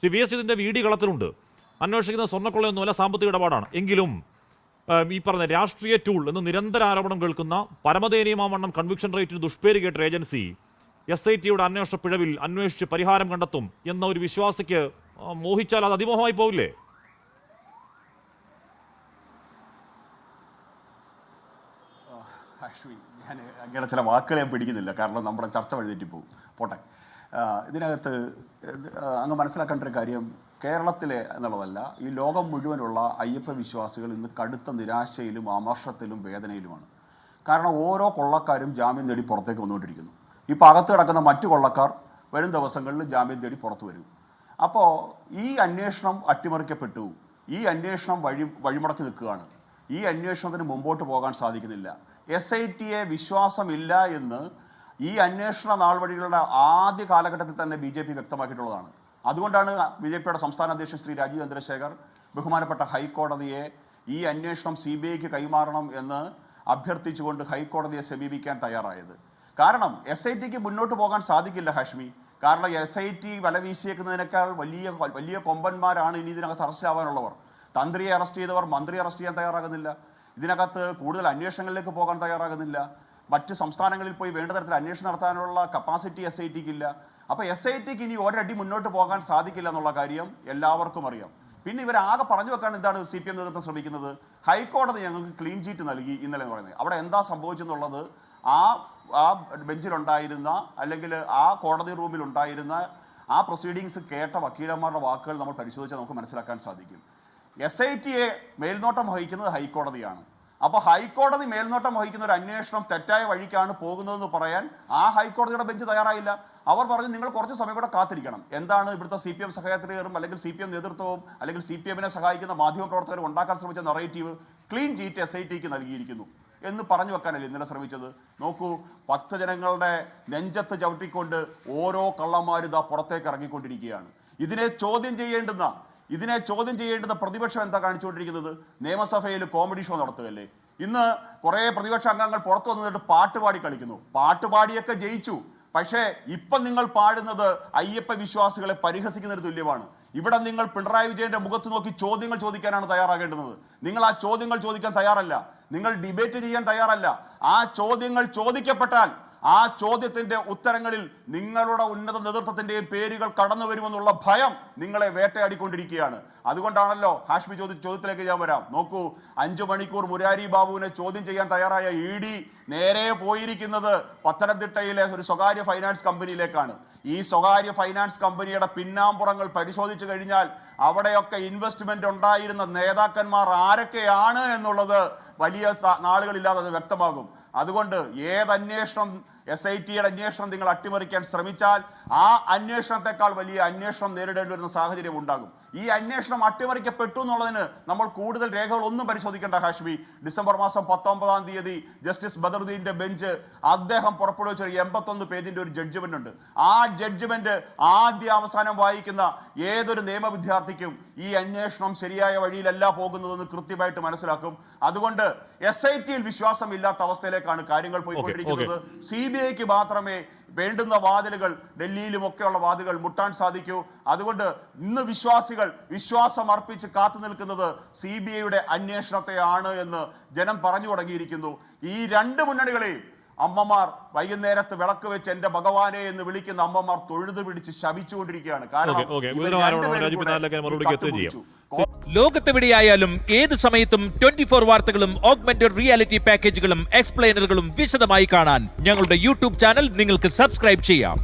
Shri V S ഇതിൻ്റെ VD കളത്തിലുണ്ട്. അന്വേഷിക്കുന്ന സ്വർണ്ണക്കൊള്ളയൊന്നുമല്ല, സാമ്പത്തിക ഇടപാടാണ്. എങ്കിലും ഈ പറഞ്ഞ രാഷ്ട്രീയ ടൂൾ എന്ന് നിരന്തര ആരോപണം കേൾക്കുന്ന പരമദയനീയമാവണ്ണം കൺവിക്ഷൻ റേറ്റിന് ദുഷ്പേര് കേട്ട ഏജൻസി SITയുടെ അന്വേഷണ പിഴവിൽ അന്വേഷിച്ച് പരിഹാരം കണ്ടെത്തും എന്ന ഒരു വിശ്വാസിക്ക് മോഹിച്ചാൽ അത് അതിമോഹമായി പോവില്ലേ? ഞാൻ അങ്ങനെ ചില വാക്കുകൾ ഞാൻ പിടിക്കുന്നില്ല, കാരണം നമ്മുടെ ചർച്ച വഴിതെറ്റിപ്പോവും. പോട്ടെ. ഇതിനകത്ത് അങ്ങ് മനസ്സിലാക്കേണ്ട ഒരു കാര്യം കേരളത്തിലെ എന്നുള്ളതല്ല, ഈ ലോകം മുഴുവനുള്ള അയ്യപ്പ വിശ്വാസികൾ ഇന്ന് കടുത്ത നിരാശയിലും അമർഷത്തിലും വേദനയിലുമാണ്. കാരണം ഓരോ കൊള്ളക്കാരും ജാമ്യം തേടി പുറത്തേക്ക് വന്നുകൊണ്ടിരിക്കുന്നു. ഇപ്പോൾ അകത്ത് കിടക്കുന്ന മറ്റു കൊള്ളക്കാർ വരും ദിവസങ്ങളിൽ ജാമ്യം തേടി പുറത്തു വരും. അപ്പോൾ ഈ അന്വേഷണം അട്ടിമറിക്കപ്പെട്ടു, ഈ അന്വേഷണം വഴിമുടക്കി നിൽക്കുകയാണ്. ഈ അന്വേഷണത്തിന് മുമ്പോട്ട് പോകാൻ സാധിക്കുന്നില്ല. SITയെ വിശ്വാസമില്ല എന്ന് ഈ അന്വേഷണ നാൾവഴികളുടെ ആദ്യ കാലഘട്ടത്തിൽ തന്നെ BJP വ്യക്തമാക്കിയിട്ടുള്ളതാണ്. അതുകൊണ്ടാണ് BJPയുടെ സംസ്ഥാന അധ്യക്ഷൻ ശ്രീ രാജീവ് ചന്ദ്രശേഖർ ബഹുമാനപ്പെട്ട ഹൈക്കോടതിയെ ഈ അന്വേഷണം CBIക്ക് കൈമാറണം എന്ന് അഭ്യർത്ഥിച്ചുകൊണ്ട് ഹൈക്കോടതിയെ സമീപിക്കാൻ തയ്യാറായത്. കാരണം SITക്ക് മുന്നോട്ട് പോകാൻ സാധിക്കില്ല ഹാഷ്മി. കാരണം SIT വല വീശിയേക്കുന്നതിനേക്കാൾ വലിയ കൊമ്പന്മാരാണ് ഇനി ഇതിനകത്ത് അറസ്റ്റ് ആവാനുള്ളവർ. തന്ത്രിയെ അറസ്റ്റ് ചെയ്തവർ മന്ത്രിയെ അറസ്റ്റ് ചെയ്യാൻ തയ്യാറാകുന്നില്ല. ഇതിനകത്ത് കൂടുതൽ അന്വേഷണങ്ങളിലേക്ക് പോകാൻ തയ്യാറാകുന്നില്ല. മറ്റ് സംസ്ഥാനങ്ങളിൽ പോയി വേണ്ട തരത്തിൽ അന്വേഷണം നടത്താനുള്ള കപ്പാസിറ്റി SITക്ക് ഇല്ല. അപ്പോൾ SITക്ക് ഇനി ഒരടി മുന്നോട്ട് പോകാൻ സാധിക്കില്ല എന്നുള്ള കാര്യം എല്ലാവർക്കും അറിയാം. പിന്നെ ഇവരാകെ പറഞ്ഞു വെക്കാൻ എന്താണ് CPM നേതൃത്വം ശ്രമിക്കുന്നത്? ഹൈക്കോടതി ഞങ്ങൾക്ക് ക്ലീൻ ചീറ്റ് നൽകി ഇന്നലെ എന്ന് പറയുന്നത്. അവിടെ എന്താ സംഭവിച്ചെന്നുള്ളത് ആ ബെഞ്ചിലുണ്ടായിരുന്ന അല്ലെങ്കിൽ ആ കോടതി റൂമിലുണ്ടായിരുന്ന ആ പ്രൊസീഡിങ്സ് കേട്ട വക്കീലന്മാരുടെ വാക്കുകൾ നമ്മൾ പരിശോധിച്ചാൽ നമുക്ക് മനസ്സിലാക്കാൻ സാധിക്കും. SITയെ മേൽനോട്ടം വഹിക്കുന്നത് ഹൈക്കോടതിയാണ്. അപ്പോൾ ഹൈക്കോടതി മേൽനോട്ടം വഹിക്കുന്ന ഒരു അന്വേഷണം തെറ്റായ വഴിക്കാണ് പോകുന്നതെന്ന് പറയാൻ ആ ഹൈക്കോടതിയുടെ ബെഞ്ച് തയ്യാറായില്ല. അവർ പറഞ്ഞു നിങ്ങൾ കുറച്ച് സമയം കൂടെ കാത്തിരിക്കണം. എന്താണ് ഇവിടുത്തെ CPM സഹയാത്രികരും അല്ലെങ്കിൽ CPM നേതൃത്വവും അല്ലെങ്കിൽ CPMനെ സഹായിക്കുന്ന മാധ്യമപ്രവർത്തകരും ഉണ്ടാക്കാൻ ശ്രമിച്ച നറേറ്റീവ് ക്ലീൻ ചീറ്റ് SITക്ക് നൽകിയിരിക്കുന്നു എന്ന് പറഞ്ഞു വെക്കാനല്ലേ ഇന്നലെ ശ്രമിച്ചത്? നോക്കൂ, ഭക്തജനങ്ങളുടെ നെഞ്ചത്ത് ചവിട്ടിക്കൊണ്ട് ഓരോ കള്ളന്മാരും ഇതാ പുറത്തേക്ക് ഇറങ്ങിക്കൊണ്ടിരിക്കുകയാണ്. ഇതിനെ ചോദ്യം ചെയ്യേണ്ടുന്ന പ്രതിപക്ഷം എന്താ കാണിച്ചുകൊണ്ടിരിക്കുന്നത്? നിയമസഭയിൽ കോമഡി ഷോ നടത്തുകയല്ലേ. ഇന്ന് കുറേ പ്രതിപക്ഷ അംഗങ്ങൾ പുറത്തു വന്നിട്ട് പാട്ടുപാടി കളിക്കുന്നു. പാട്ടുപാടിയൊക്കെ ജയിച്ചു. പക്ഷേ ഇപ്പം നിങ്ങൾ പാടുന്നത് അയ്യപ്പ വിശ്വാസികളെ പരിഹസിക്കുന്നതിന് തുല്യമാണ്. ഇവിടെ നിങ്ങൾ പിണറായി വിജയന്റെ മുഖത്ത് നോക്കി ചോദ്യങ്ങൾ ചോദിക്കാനാണ് തയ്യാറാകേണ്ടത്. നിങ്ങൾ ആ ചോദ്യങ്ങൾ ചോദിക്കാൻ തയ്യാറല്ല. നിങ്ങൾ ഡിബേറ്റ് ചെയ്യാൻ തയ്യാറല്ല. ആ ചോദ്യങ്ങൾ ചോദിക്കപ്പെട്ടാൽ ആ ചോദ്യത്തിന്റെ ഉത്തരങ്ങളിൽ നിങ്ങളുടെ ഉന്നത നേതൃത്വത്തിന്റെയും പേരുകൾ കടന്നു വരുമെന്നുള്ള ഭയം നിങ്ങളെ വേട്ടയാടിക്കൊണ്ടിരിക്കുകയാണ്. അതുകൊണ്ടാണല്ലോ ഹാഷ്മി ചോദ്യത്തിലേക്ക് ഞാൻ വരാം. നോക്കൂ, 5 മണിക്കൂർ മുരാരി ബാബുവിനെ ചോദ്യം ചെയ്യാൻ തയ്യാറായ ED നേരെ പോയിരിക്കുന്നത് പത്തനംതിട്ടയിലെ ഒരു സ്വകാര്യ ഫൈനാൻസ് കമ്പനിയിലേക്കാണ്. ഈ സ്വകാര്യ ഫൈനാൻസ് കമ്പനിയുടെ പിന്നാമ്പുറങ്ങൾ പരിശോധിച്ചു കഴിഞ്ഞാൽ അവിടെയൊക്കെ ഇൻവെസ്റ്റ്മെന്റ് ഉണ്ടായിരുന്ന നേതാക്കന്മാർ ആരൊക്കെയാണ് എന്നുള്ളത് വലിയ നാളുകളില്ലാതെ അത് വ്യക്തമാകും. അതുകൊണ്ട് ഏതന്വേഷണം SITയുടെ അന്വേഷണം നിങ്ങൾ അട്ടിമറിക്കാൻ ശ്രമിച്ചാൽ ആ അന്വേഷണത്തെക്കാൾ വലിയ അന്വേഷണം നേരിടേണ്ടി വരുന്ന സാഹചര്യം ഉണ്ടാകും. ഈ അന്വേഷണം അട്ടിമറിക്കപ്പെട്ടു എന്നുള്ളതിന് നമ്മൾ കൂടുതൽ രേഖകൾ ഒന്നും പരിശോധിക്കേണ്ട ഹാഷ്മി. ഡിസംബർ മാസം 19-ാം തീയതി ജസ്റ്റിസ് ബദറുദ്ദീന്റെ ബെഞ്ച് അദ്ദേഹം പുറപ്പെടുവിച്ച 81 പേജിന്റെ ഒരു ജഡ്ജ്മെന്റ് ഉണ്ട്. ആ ജഡ്ജ്മെന്റ് ആദ്യ അവസാനം വായിക്കുന്ന ഏതൊരു നിയമ വിദ്യാർത്ഥിക്കും ഈ അന്വേഷണം ശരിയായ വഴിയിലല്ല പോകുന്നതെന്ന് കൃത്യമായിട്ട് മനസ്സിലാക്കും. അതുകൊണ്ട് SITയിൽ വിശ്വാസമില്ലാത്ത അവസ്ഥയിലേക്കാണ് കാര്യങ്ങൾ പോയിക്കൊണ്ടിരിക്കുന്നത്. CBIക്ക് മാത്രമേ വേണ്ടുന്ന വാതിലുകൾ ഡൽഹിയിലുമൊക്കെയുള്ള വാതിലുകൾ മുട്ടാൻ സാധിക്കൂ. അതുകൊണ്ട് ഇന്ന് വിശ്വാസം അർപ്പിച്ച് കാത്തു നിൽക്കുന്നത് CBIയുടെ അന്വേഷണത്തെയാണ് എന്ന് ജനം പറഞ്ഞു തുടങ്ങിയിരിക്കുന്നു. ഈ 2 മുന്നണികളെയും അമ്മമാർ വൈകുന്നേരത്ത് വിളക്ക് വെച്ച് എന്റെ ഭഗവാനെ എന്ന് വിളിക്കുന്ന അമ്മമാർ തൊഴുതു പിടിച്ച് ശപിച്ചുകൊണ്ടിരിക്കുകയാണ്. കാരണം ലോകത്തെവിടെയായാലും ഏത് സമയത്തും 24 വാർത്തകളും ഓഗ്മെന്റഡ് റിയാലിറ്റി പാക്കേജുകളും എക്സ്പ്ലെയിനറുകളും വിശദമായി കാണാൻ ഞങ്ങളുടെ YouTube ചാനൽ നിങ്ങൾക്ക് സബ്സ്ക്രൈബ് ചെയ്യാം.